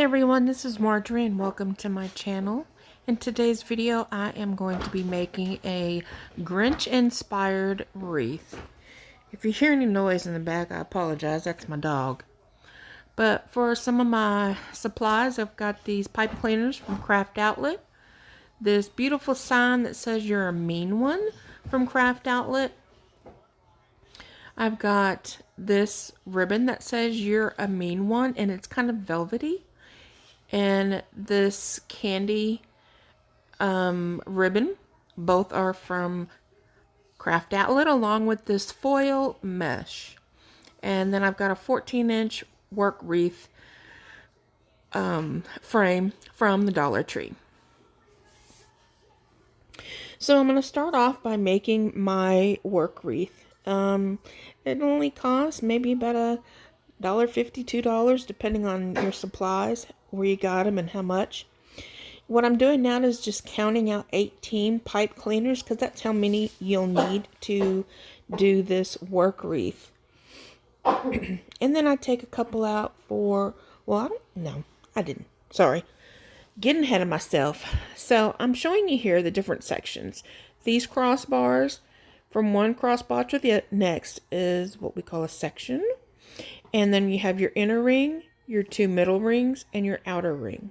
Hi everyone, this is Marjorie and welcome to my channel. In today's video I am going to be making a Grinch inspired wreath. If you hear any noise in the back, I apologize, that's my dog. But for some of my supplies, I've got these pipe cleaners from Craft Outlet, this beautiful sign that says "You're a Mean One" from Craft Outlet. I've got this ribbon that says "You're a Mean One" and it's kind of velvety. And this candy ribbon, both are from Craft Outlet, along with this foil mesh. And then I've got a 14-inch work wreath frame from the Dollar Tree. So I'm going to start off by making my work wreath. It only costs maybe about $1.50, $2, depending on your supplies, where you got them and how much. What I'm doing now is just counting out 18 pipe cleaners, because that's how many you'll need to do this work wreath. And then I take a couple out for, well, I didn't. Sorry. Getting ahead of myself. So I'm showing you here the different sections. These crossbars, from one crossbar to the next, is what we call a section. And then you have your inner ring, your two middle rings, and your outer ring.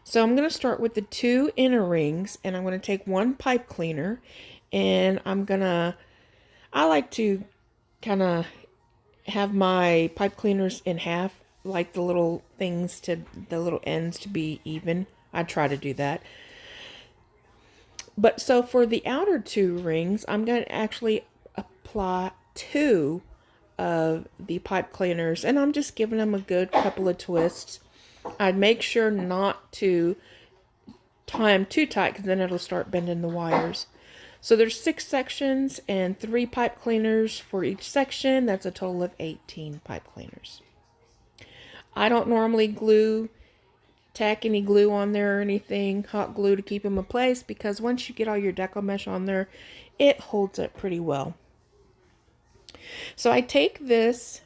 So I'm going to start with the two inner rings, and I'm going to take one pipe cleaner, and I like to kind of have my pipe cleaners in half, like the little ends to be even. I try to do that. But so for the outer two rings, I'm going to actually apply two of the pipe cleaners, and I'm just giving them a good couple of twists. I'd make sure not to tie them too tight, because then it'll start bending the wires. So there's 6 sections and 3 pipe cleaners for each section. That's a total of 18 pipe cleaners. I don't normally tack any glue on there or anything, hot glue, to keep them in place, because once you get all your Deco Mesh on there, it holds up pretty well. So I take this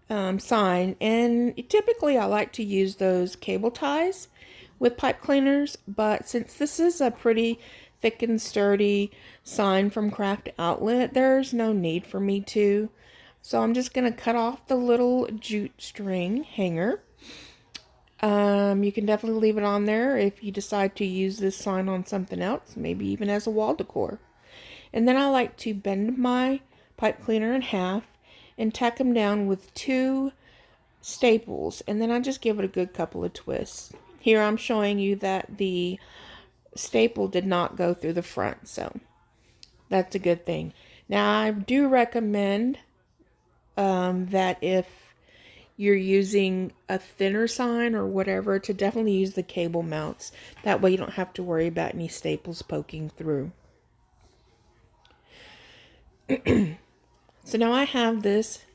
sign, and typically I like to use those cable ties with pipe cleaners, but since this is a pretty thick and sturdy sign from Craft Outlet, there's no need for me to. So I'm just going to cut off the little jute string hanger. You can definitely leave it on there if you decide to use this sign on something else, maybe even as a wall decor. And then I like to bend my pipe cleaner in half and tack them down with 2 staples, and then I just give it a good couple of twists. Here I'm showing you that the staple did not go through the front, so that's a good thing. Now I do recommend that if you're using a thinner sign or whatever, to definitely use the cable mounts. That way you don't have to worry about any staples poking through. So now I have this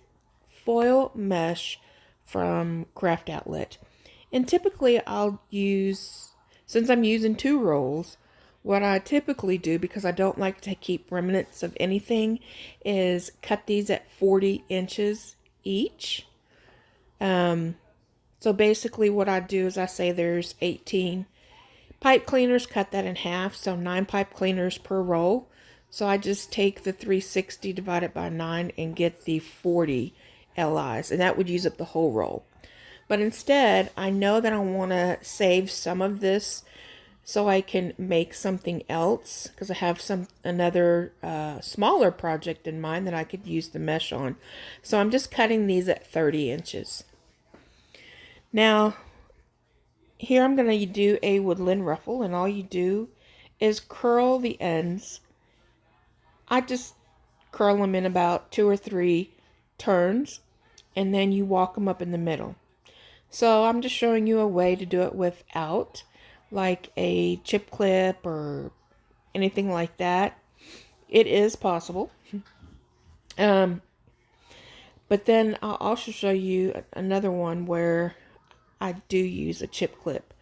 foil mesh from Craft Outlet. And typically I'll use, since I'm using 2 rolls, what I typically do, because I don't like to keep remnants of anything, is cut these at 40 inches each. So basically what I do is I say there's 18 pipe cleaners, cut that in half, so 9 pipe cleaners per roll. So I just take the 360 divided by 9 and get the 40 LIs, and that would use up the whole roll. But instead, I know that I want to save some of this so I can make something else, because I have another smaller project in mind that I could use the mesh on. So I'm just cutting these at 30 inches. Now, here I'm going to do a woodland ruffle, and all you do is curl the ends. I just curl them in about 2 or 3 turns, and then you walk them up in the middle. So I'm just showing you a way to do it without like a chip clip or anything like that. It is possible. But then I'll also show you another one where I do use a chip clip.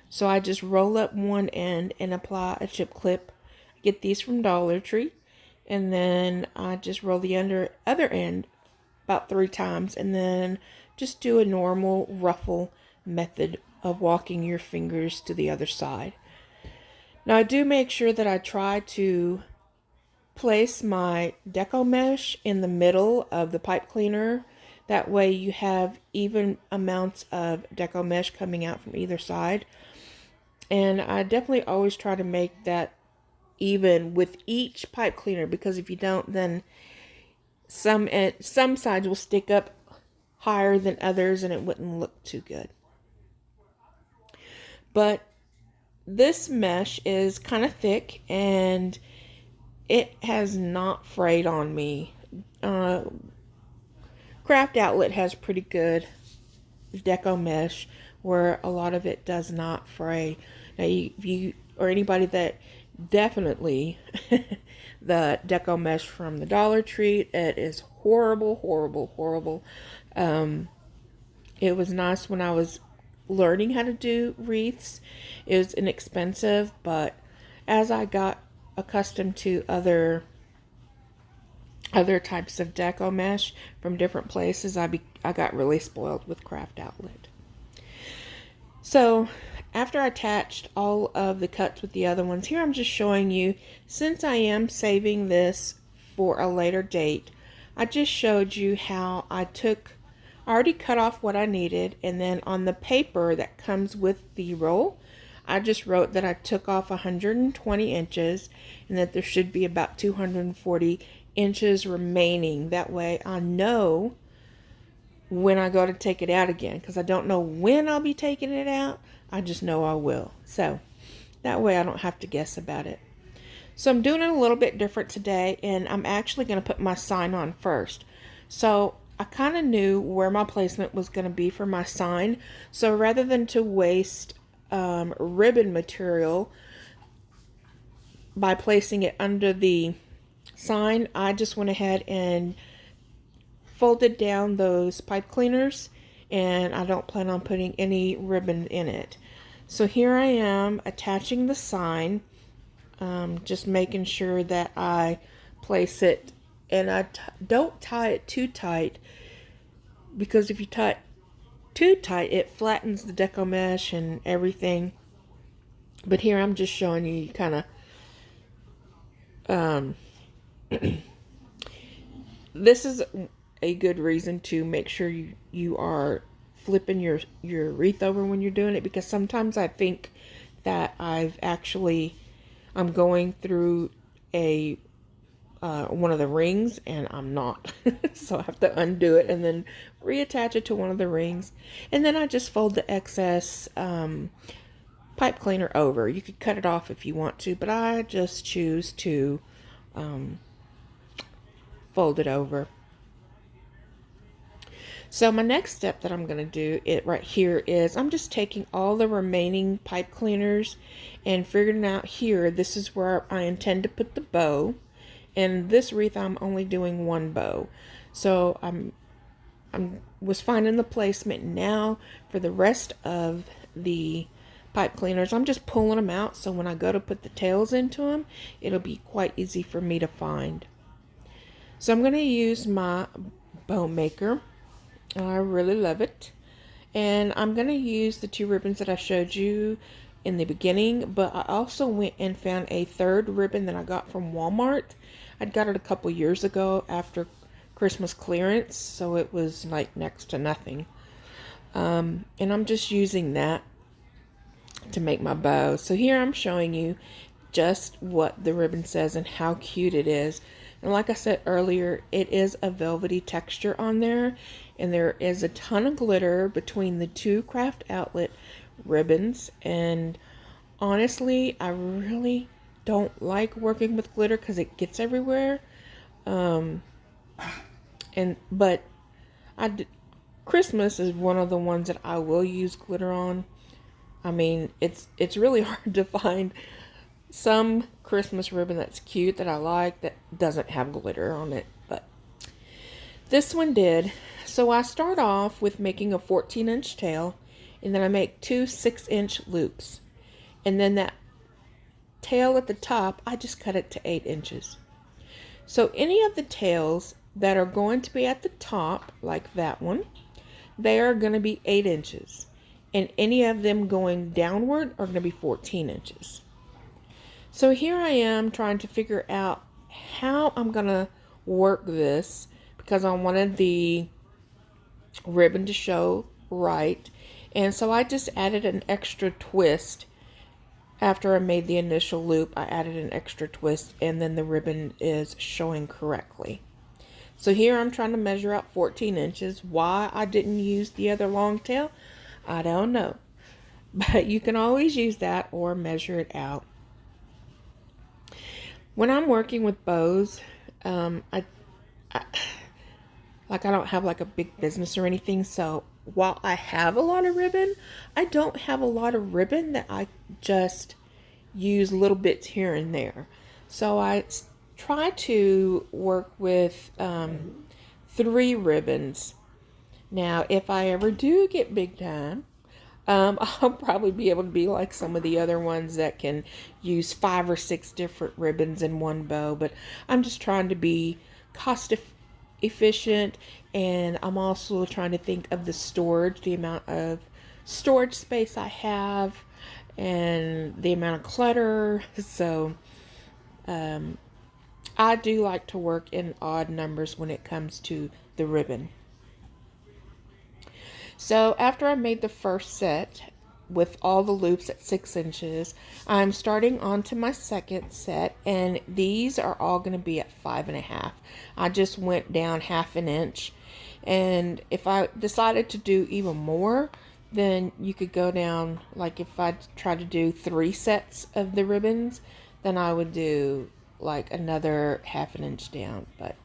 So I just roll up one end and apply a chip clip. I get these from Dollar Tree. And then I just roll the other end about 3 times, and then just do a normal ruffle method of walking your fingers to the other side. Now I do make sure that I try to place my Deco Mesh in the middle of the pipe cleaner. That way you have even amounts of Deco Mesh coming out from either side. And I definitely always try to make that even with each pipe cleaner, because if you don't, then some sides will stick up higher than others and it wouldn't look too good. But this mesh is kind of thick and it has not frayed on me. Craft Outlet has pretty good Deco Mesh where a lot of it does not fray. Now you or anybody that definitely the Deco Mesh from the Dollar Tree, it is horrible, horrible, horrible. It was nice when I was learning how to do wreaths. It was inexpensive, but as I got accustomed to other types of Deco Mesh from different places, I got really spoiled with Craft Outlet. So after I attached all of the cuts with the other ones, here I'm just showing you, since I am saving this for a later date, I just showed you how I already cut off what I needed, and then on the paper that comes with the roll, I just wrote that I took off 120 inches and that there should be about 240 inches remaining. That way I know when I go to take it out again, because I don't know when I'll be taking it out. I just know I will. So that way I don't have to guess about it. So I'm doing it a little bit different today, and I'm actually going to put my sign on first. So I kind of knew where my placement was going to be for my sign. So rather than to waste ribbon material by placing it under the sign, I just went ahead and folded down those pipe cleaners, and I don't plan on putting any ribbon in it. So here I am attaching the sign, just making sure that I place it, and I don't tie it too tight, because if you tie it too tight, it flattens the Deco Mesh and everything. But here I'm just showing you kind of this is a good reason to make sure you are flipping your wreath over when you're doing it, because sometimes I think that I'm going through a one of the rings, and I'm not. So I have to undo it and then reattach it to one of the rings, and then I just fold the excess pipe cleaner over. You could cut it off if you want to, but I just choose to fold it over. So my next step that I'm going to do right here is I'm just taking all the remaining pipe cleaners and figuring out here, this is where I intend to put the bow. And this wreath, I'm only doing one bow. So I was finding the placement. Now for the rest of the pipe cleaners, I'm just pulling them out, so when I go to put the tails into them, it'll be quite easy for me to find. So I'm going to use my bow maker. I really love it. And I'm going to use the two ribbons that I showed you in the beginning, but I also went and found a third ribbon that I got from Walmart. I'd got it a couple years ago after Christmas clearance, so it was like next to nothing. And I'm just using that to make my bow. So here I'm showing you just what the ribbon says and how cute it is. And like I said earlier, it is a velvety texture on there, and there is a ton of glitter between the two Craft Outlet ribbons. And honestly, I really don't like working with glitter because it gets everywhere. But Christmas is one of the ones that I will use glitter on. I mean, it's really hard to find some Christmas ribbon that's cute that I like that doesn't have glitter on it, but this one did. So I start off with making a 14-inch tail, and then I make two 6-inch loops, and then that tail at the top, I just cut it to 8 inches. So any of the tails that are going to be at the top, like that one, they are going to be 8 inches. and any of them going downward are going to be 14 inches. So here I am trying to figure out how I'm going to work this, because I wanted the ribbon to show right. And so I just added an extra twist. After I made the initial loop, I added an extra twist, and then the ribbon is showing correctly. So here I'm trying to measure out 14 inches. Why I didn't use the other long tail, I don't know. But you can always use that or measure it out. When I'm working with bows, I don't have like a big business or anything, so while I have a lot of ribbon, I don't have a lot of ribbon that I just use little bits here and there. So I try to work with 3 ribbons. Now, if I ever do get big time, I'll probably be able to be like some of the other ones that can use 5 or 6 different ribbons in one bow, but I'm just trying to be cost efficient, and I'm also trying to think of the storage, the amount of storage space I have, and the amount of clutter. So I do like to work in odd numbers when it comes to the ribbon. So after I made the first set with all the loops at 6 inches, I'm starting on to my second set, and these are all going to be at 5.5. I just went down 1/2 inch, and if I decided to do even more, then you could go down, like if I try to do 3 sets of the ribbons, then I would do like another 1/2 inch down, but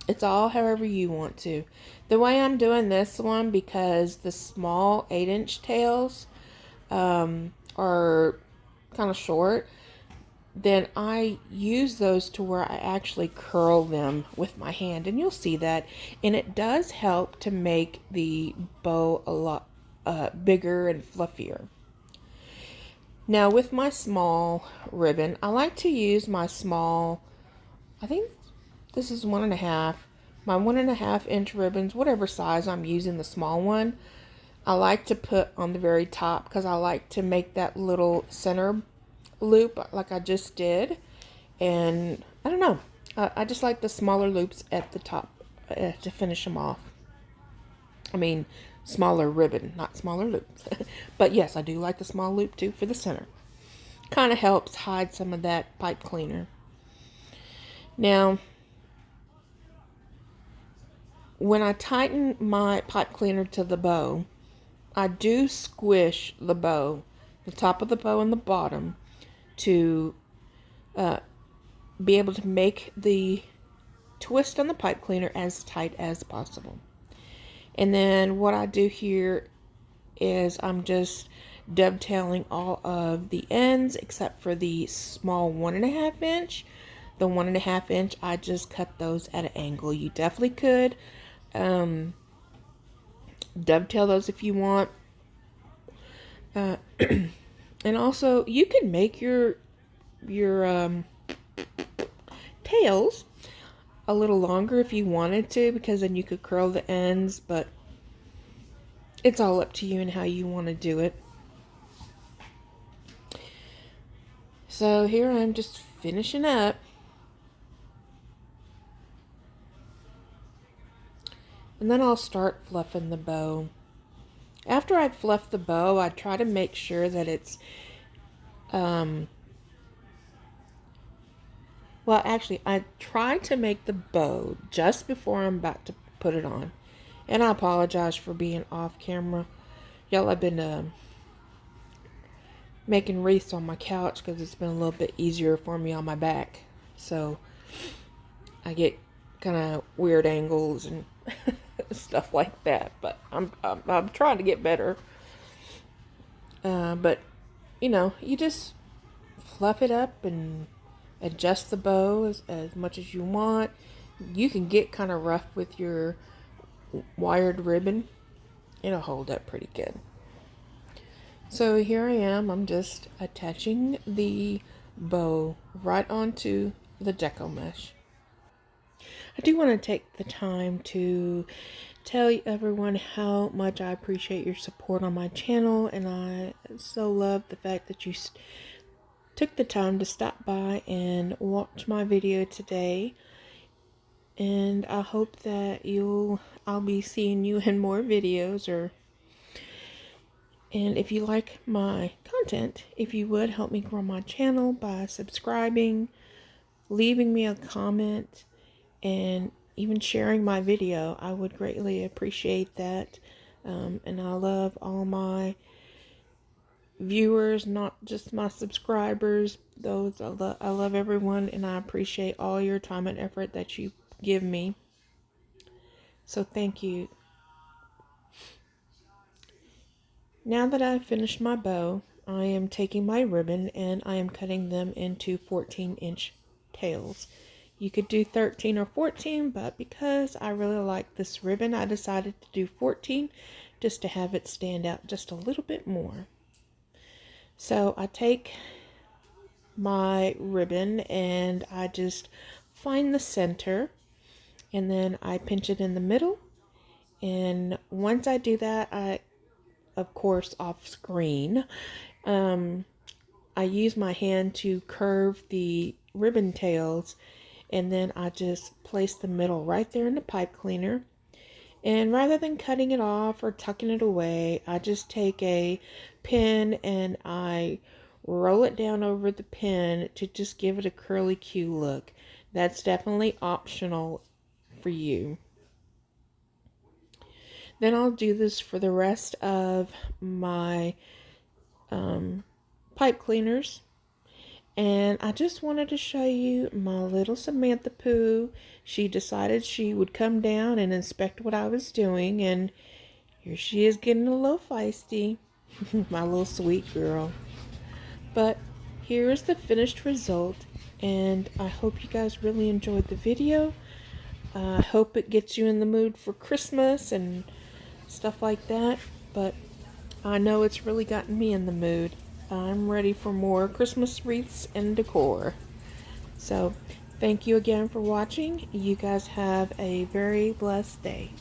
it's all however you want to. The way I'm doing this one, because the small 8-inch tails are kind of short, then I use those to where I actually curl them with my hand, and you'll see that, and it does help to make the bow a lot bigger and fluffier. Now with my small ribbon, I like to use my small, I think this is 1.5, my 1.5 inch ribbons, whatever size I'm using, the small one, I like to put on the very top, because I like to make that little center loop like I just did. And I don't know, I just like the smaller loops at the top to finish them off. I mean, smaller ribbon, not smaller loops. But yes, I do like the small loop too for the center. Kind of helps hide some of that pipe cleaner. Now, when I tighten my pipe cleaner to the bow, I do squish the bow, the top of the bow and the bottom, to be able to make the twist on the pipe cleaner as tight as possible. And then what I do here is I'm just dovetailing all of the ends except for the small 1.5 inch. The 1.5 inch, I just cut those at an angle. You definitely could dovetail those if you want. And also, you can make your tails a little longer if you wanted to, because then you could curl the ends, but it's all up to you and how you want to do it. So here I'm just finishing up. And then I'll start fluffing the bow. After I've fluffed the bow, I try to make sure that it's, well, actually, I try to make the bow just before I'm about to put it on. And I apologize for being off camera. Y'all, I've been making wreaths on my couch because it's been a little bit easier for me on my back. So I get kind of weird angles and stuff like that, but I'm trying to get better. But you know, you just fluff it up and adjust the bow as much as you want. You can get kind of rough with your wired ribbon. It'll hold up pretty good. So here I am. I'm just attaching the bow right onto the Deco Mesh. I do want to take the time to tell everyone how much I appreciate your support on my channel, and I so love the fact that you took the time to stop by and watch my video today. And I hope that I'll be seeing you in more videos. And if you like my content, if you would help me grow my channel by subscribing, leaving me a comment, and even sharing my video, I would greatly appreciate that. And I love all my viewers, not just my subscribers. Those I love everyone, and I appreciate all your time and effort that you give me. So thank you. Now that I've finished my bow, I am taking my ribbon and I am cutting them into 14-inch tails. You could do 13 or 14, but because I really like this ribbon, I decided to do 14 just to have it stand out just a little bit more. So I take my ribbon and I just find the center, and then I pinch it in the middle. And once I do that, of course, off screen, I use my hand to curve the ribbon tails, and then I just place the middle right there in the pipe cleaner. And rather than cutting it off or tucking it away, I just take a pin and I roll it down over the pin to just give it a curly Q look. That's definitely optional for you. Then I'll do this for the rest of my pipe cleaners. And I just wanted to show you my little Samantha Pooh. She decided she would come down and inspect what I was doing, and here she is getting a little feisty. My little sweet girl. But here's the finished result, and I hope you guys really enjoyed the video. I hope it gets you in the mood for Christmas and stuff like that, but I know it's really gotten me in the mood. I'm ready for more Christmas wreaths and decor. So, thank you again for watching. You guys have a very blessed day.